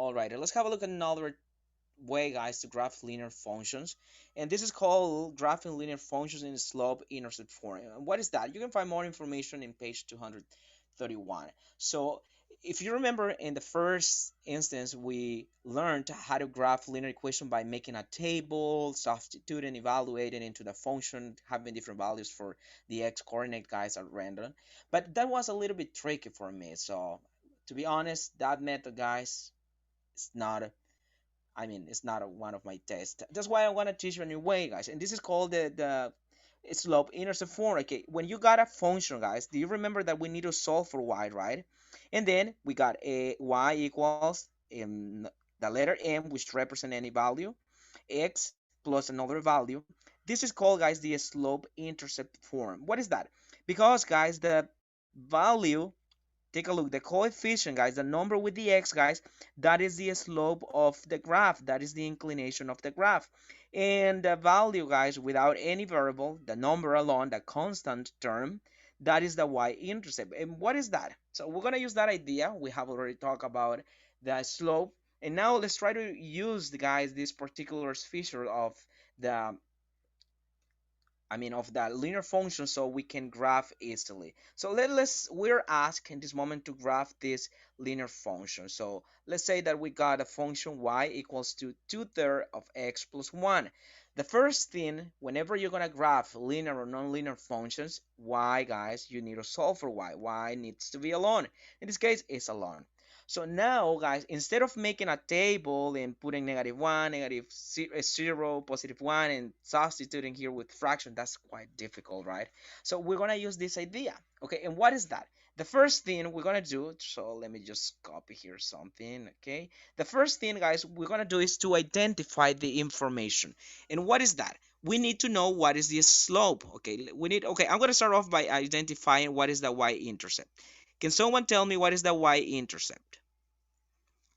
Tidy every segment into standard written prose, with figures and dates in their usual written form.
All right, let's have a look at another way, guys, to graph linear functions, and this is called graphing linear functions in slope-intercept form. And what is that? You can find more information in page 231. So if you remember, in the first instance we learned how to graph linear equation by making a table, substituting, evaluating into the function, having different values for the x coordinate, guys, at random. But that was a little bit tricky for me, so to be honest, that method, guys, is not, I mean, it's not one of my tests. That's why I want to teach you a new way, guys. And this is called the slope-intercept form. Okay, when you got a function, guys, do you remember that we need to solve for y, right? And then we got a y equals the letter m, which represent any value, x plus another value. This is called, guys, the slope-intercept form. What is that? Because, guys, the value, take a look, the coefficient, guys, the number with the x, guys, that is the slope of the graph. That is the inclination of the graph. And the value, guys, without any variable, the number alone, the constant term, that is the y-intercept. And what is that? So we're going to use that idea. We have already talked about the slope. And now let's try to use, guys, this particular feature of the of that linear function, so we can graph easily. So we're asked in this moment to graph this linear function. So let's say that we got a function y equals to 2/3 of x plus 1. The first thing, whenever you're gonna graph linear or nonlinear functions, y, guys, you need to solve for y. Y needs to be alone. In this case, it's alone. So now, guys, instead of making a table and putting -1, -0, +1, and substituting here with fraction, that's quite difficult, right? So we're going to use this idea. Okay, and what is that? The first thing we're going to do, so let me just copy here something, okay? The first thing, guys, we're going to do is to identify the information. And what is that? We need to know what is the slope, okay? Okay, I'm going to start off by identifying what is the y-intercept. Can someone tell me what is the y-intercept?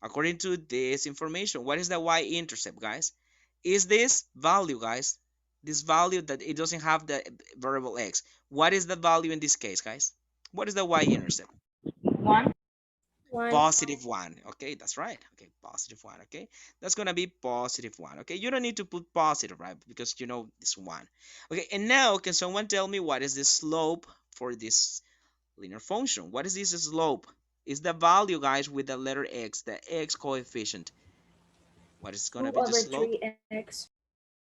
According to this information, what is the y-intercept, guys? Is this value, guys? This value that it doesn't have the variable x. What is the value in this case, guys? What is the y-intercept? 1. 1. Positive 1. Okay, that's right. Okay, positive 1. Okay, that's gonna be positive 1. Okay, you don't need to put positive, right? Because you know this 1. Okay, and now can someone tell me what is the slope for this linear function? What is this slope? Is the value, guys, with the letter x, the x coefficient. What is going to 2 be the over slope? 3x.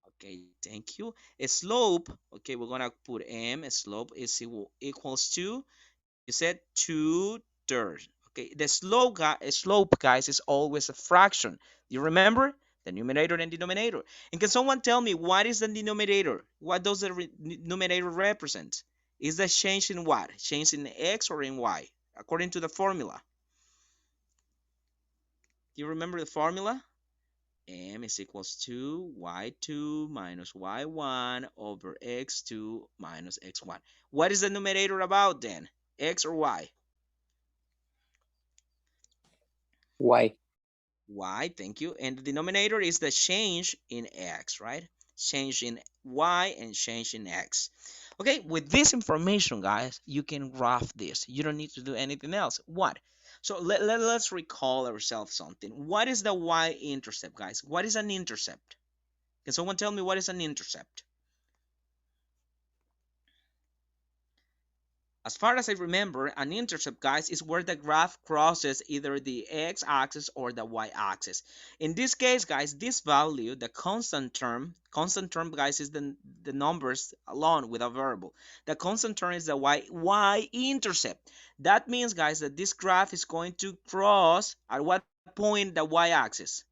Okay, thank you. A slope, okay, we're going to put m, a slope is equals to, you said 2/3. Okay, the slope, guys, is always a fraction. You remember? The numerator and denominator. And can someone tell me what is the denominator? What does the numerator represent? Is the change in what? Change in x or in y? According to the formula. You remember the formula? M is equals to y2 minus y1 over x2 minus x1. What is the numerator about then? X or y? Y. Y, thank you. And the denominator is the change in x, right? Change in y and change in x. Okay, with this information, guys, you can graph this. You don't need to do anything else. What? So let's recall ourselves something. What is the y-intercept, guys? What is an intercept? Can someone tell me what is an intercept? As far as I remember, an intercept, guys, is where the graph crosses either the x-axis or the y-axis. In this case, guys, this value, the constant term, guys, is the numbers alone with a variable. The constant term is the y-intercept. That means, guys, that this graph is going to cross at what point the y-axis?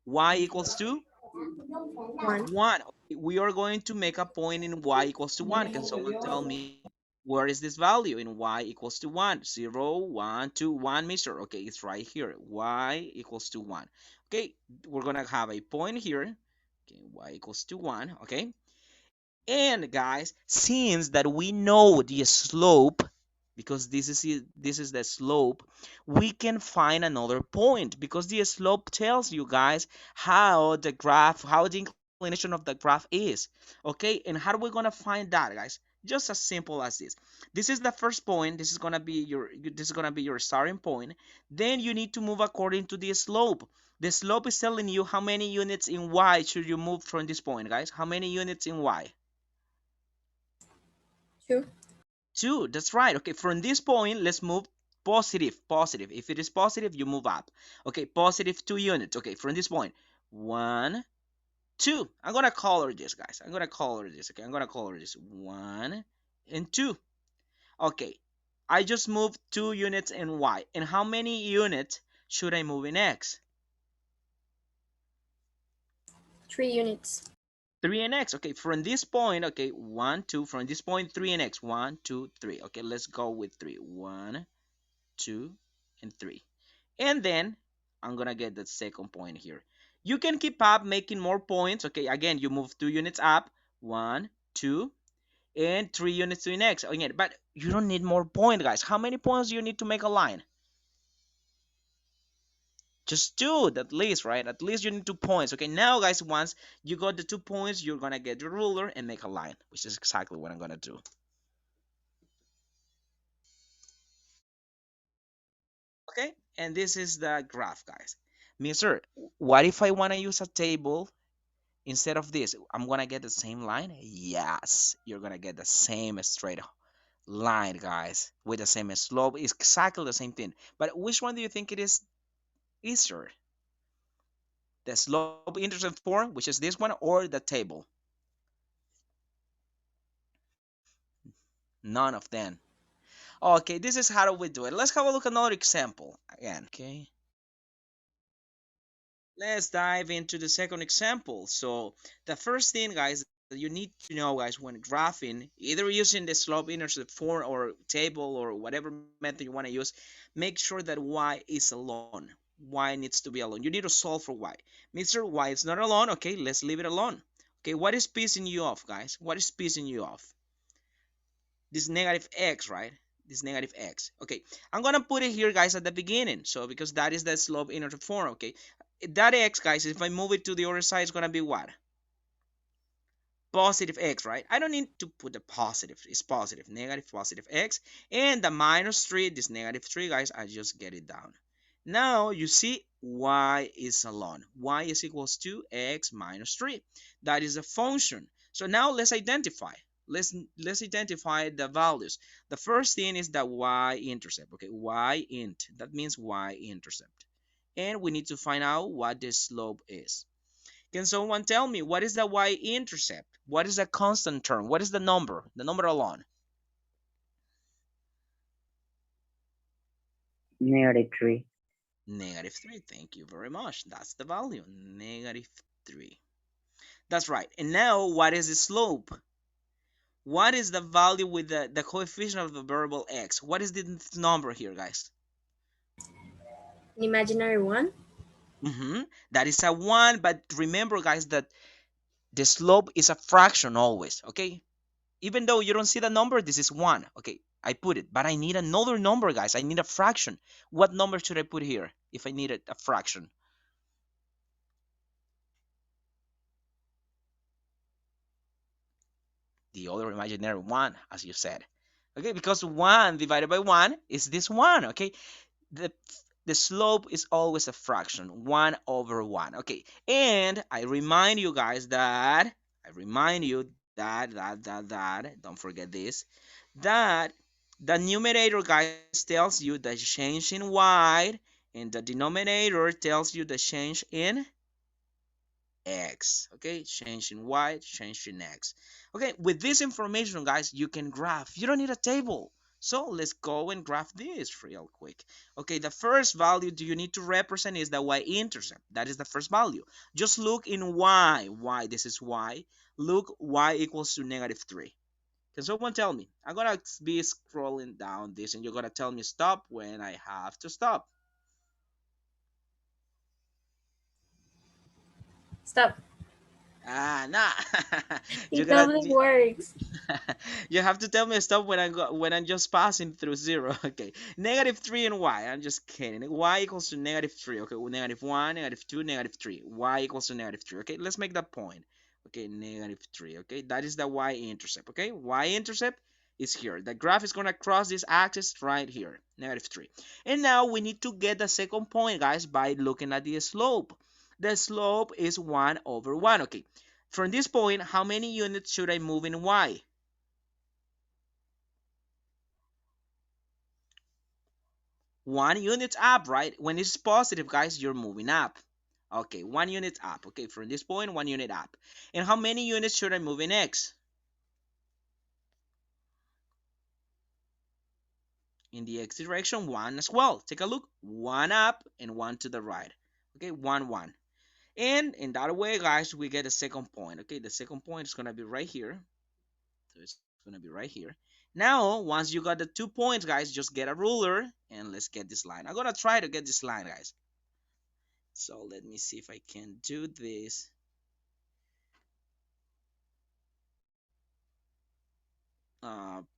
Y equals to 1. 1. We are going to make a point in y equals to 1. Can someone tell me where is this value in y equals to 1? 0, 1, 2, 1, measure. Okay, it's right here. Y equals to 1. Okay, we're going to have a point here. Okay, y equals to 1. Okay, and guys, since that we know the slope, because this is the slope, we can find another point because the slope tells you, guys, how the inclination of the graph is. Okay, and how are we gonna find that, guys? Just as simple as this. This is the first point. This is gonna be your starting point. Then you need to move according to the slope. The slope is telling you how many units in y should you move from this point, guys. How many units in y? 2. 2. That's right. Okay, from this point, let's move positive. If it is positive, you move up. Okay, positive 2 units. Okay, from this point, 1, 2. I'm gonna color this, guys. I'm gonna color this. Okay, I'm gonna color this 1 and 2. Okay, I just moved 2 units in y. And how many units should I move in x? 3 units. 3 and x. Okay, from this point, okay, 1, 2. From this point, 3 and x. 1, 2, 3. Okay, let's go with 3. 1, 2, and 3. And then I'm gonna get the second point here. You can keep up making more points. Okay, again, you move 2 units up. 1, 2, and 3 units to the next. Again, but you don't need more points, guys. How many points do you need to make a line? Just 2 at least, right? At least you need 2 points. Okay, now, guys, once you got the 2 points, you're gonna get your ruler and make a line, which is exactly what I'm gonna do. Okay, and this is the graph, guys. Mister, what if I want to use a table instead of this? I'm gonna get the same line. Yes, you're gonna get the same straight line, guys, with the same slope. It's exactly the same thing. But which one do you think it is easier? The slope-intercept form, which is this one, or the table? None of them. Okay, this is how we do it. Let's have a look at another example again. Okay, let's dive into the second example. So the first thing, guys, that you need to know, guys, when graphing, either using the slope-intercept form or table or whatever method you want to use, make sure that y is alone. Y needs to be alone. You need to solve for y. Mr. Y is not alone. Okay, let's leave it alone. Okay, what is pissing you off, guys? What is pissing you off? This negative x, right? This negative x. Okay, I'm gonna put it here, guys, at the beginning. So because that is the slope-intercept form. Okay, that x, guys, if I move it to the other side, it's gonna be what? Positive x, right? I don't need to put the positive. It's positive, negative, positive x. And the minus 3, this negative 3, guys, I just get it down. Now, you see, y is alone. Y is equals to x minus 3. That is a function. So now let's identify. Let's identify the values. The first thing is the y-intercept. Okay, y-int. That means y-intercept. And we need to find out what the slope is. Can someone tell me what is the y-intercept? What is the constant term? What is the number? The number alone. -3. Negative 3. Thank you very much. That's the value. Negative 3. That's right. And now, what is the slope? What is the value with the coefficient of the variable x? What is the number here, guys? An imaginary 1. That is a 1, but remember, guys, that the slope is a fraction always, okay? Even though you don't see the number, this is 1. Okay, I put it, but I need another number, guys. I need a fraction. What number should I put here if I need a fraction? The other imaginary 1, as you said. Okay, because 1 divided by 1 is this 1, okay? The the slope is always a fraction, 1 over 1. Okay, and I remind you guys that, don't forget this, that the numerator, guys, tells you the change in y, and the denominator tells you the change in x. Okay, change in y, change in x. Okay, with this information, guys, you can graph. You don't need a table. So let's go and graph this real quick. Okay, the first value do you need to represent is the y-intercept. That is the first value. Just look in y. Y, this is y. Look, y equals to negative 3. Can someone tell me? I'm gonna be scrolling down this and you're gonna tell me stop when I have to stop. Stop. Ah, nah. you're It gonna totally works. you have to tell me stop when I'm just passing through 0. Okay, negative 3 and y. I'm just kidding. Y equals to negative 3. Okay, well, negative 1, negative 2, negative 3. Y equals to negative 3. Okay, let's make that point. Okay, -3. Okay, that is the y-intercept. Okay, y-intercept is here. The graph is gonna cross this axis right here, -3. And now we need to get the second point, guys, by looking at the slope. The slope is 1/1. Okay, from this point, how many units should I move in y? 1 unit up, right? When it's positive, guys, you're moving up. Okay, 1 unit up. Okay, from this point, 1 unit up. And how many units should I move in x? In the x direction, 1 as well. Take a look. 1 up and 1 to the right. Okay, 1, 1. And in that way, guys, we get a second point. Okay, the second point is going to be right here. So it's going to be right here. Now, once you got the 2 points, guys, just get a ruler and let's get this line. I'm going to try to get this line, guys. So let me see if I can do this.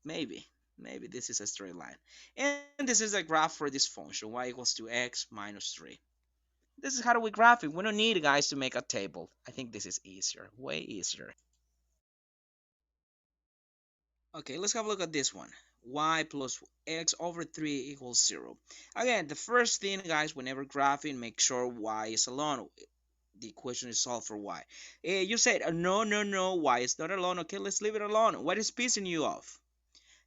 Maybe this is a straight line. And this is a graph for this function, y equals to x minus 3. This is how we graph it. We don't need, guys, to make a table. I think this is easier, way easier. Okay, let's have a look at this one. Y plus x over 3 equals 0. Again, the first thing, guys, whenever graphing, make sure y is alone. The equation is solved for y. You said, no, no, no, y is not alone. Okay, let's leave it alone. What is pissing you off?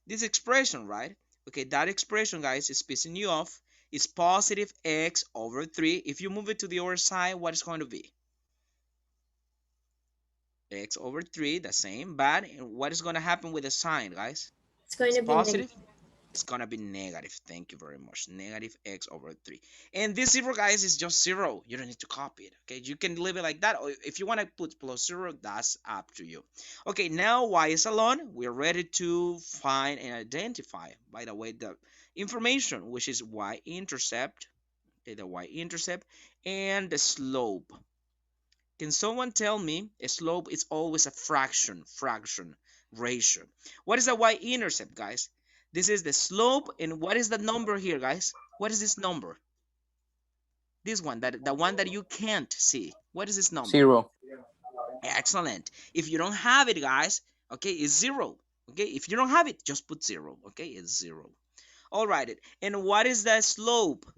This expression, right? Okay, that expression, guys, is pissing you off. It's positive x over 3. If you move it to the other side, what is going to be? X over 3, the same. But what is going to happen with the sign, guys? It's going It's to be negative. positive. It's gonna be negative. Thank you very much. Negative x over 3. And this 0, guys, is just 0. You don't need to copy it. Okay, you can leave it like that, or if you want to put plus 0, that's up to you. Okay, now y is alone. We're ready to find and identify, by the way, the information, which is y-intercept. Okay, the y-intercept and the slope. Can someone tell me a slope is always a fraction, ratio? What is a y-intercept, guys? This is the slope, and what is the number here, guys? What is this number? This one, the one that you can't see. What is this number? 0. Excellent. If you don't have it, guys, okay, it's 0. Okay, if you don't have it, just put 0. Okay, it's 0. All right, and what is the slope?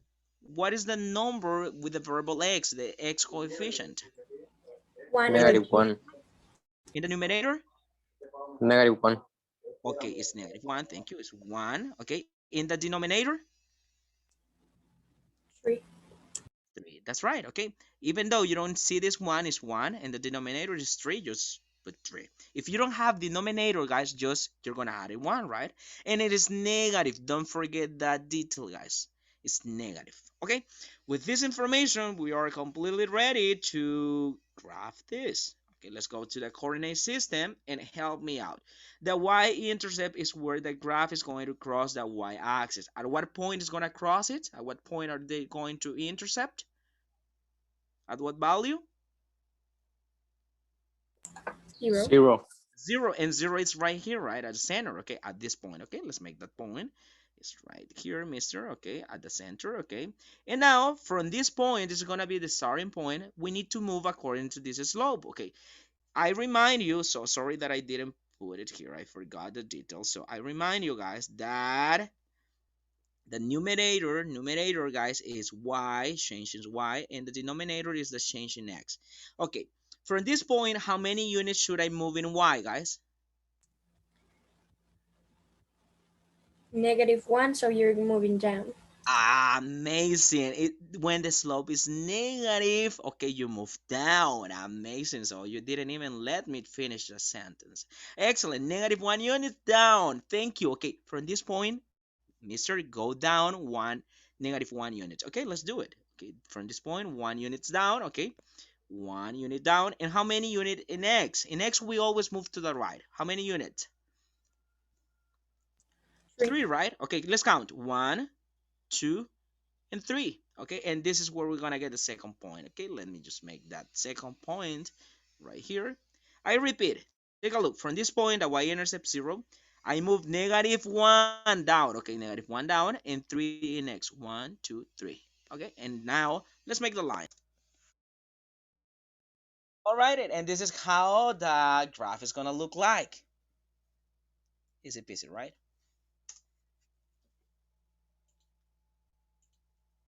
What is the number with the variable x, the x coefficient? 1 over Negative 3. 1. In the numerator? Negative 1. Okay, it's -1. Thank you. It's 1. Okay, in the denominator? 3. 3. That's right. Okay, even though you don't see this one is 1 and the denominator is 3, just put 3. If you don't have denominator, guys, just you're gonna add a 1, right? And it is negative. Don't forget that detail, guys. It's negative. Okay, with this information, we are completely ready to graph this. Okay, let's go to the coordinate system and help me out. The y-intercept is where the graph is going to cross the y-axis. At what point is going to cross it? At what point are they going to intercept? At what value? 0. 0. 0, and 0 is right here, right at the center. Okay, at this point. Okay, let's make that point. It's right here, mister. Okay, at the center. Okay, and now from this point, this is going to be the starting point. We need to move according to this slope. Okay, I remind you, so sorry that I didn't put it here. I forgot the details. So I remind you, guys, that the numerator, guys, is y, change in y, and the denominator is the change in x. Okay, from this point, how many units should I move in y, guys? -1, so you're moving down. Amazing. When the slope is negative, okay, you move down. Amazing. So you didn't even let me finish the sentence. Excellent. -1 unit down. Thank you. Okay, from this point, mister, go down -1 unit. Okay, let's do it. Okay, from this point, 1 unit's down. Okay, 1 unit down. And how many unit in x? In x, we always move to the right. How many units? 3. 3, right? Okay, let's count. 1, 2, and 3. Okay, and this is where we're gonna get the second point. Okay, let me just make that second point right here. I repeat, take a look. From this point, the y-intercept 0. I move -1 down. Okay, -1 down and 3 in x. 1, 2, 3. Okay, and now let's make the line. All right, and this is how the graph is gonna look like. Easy peasy, right?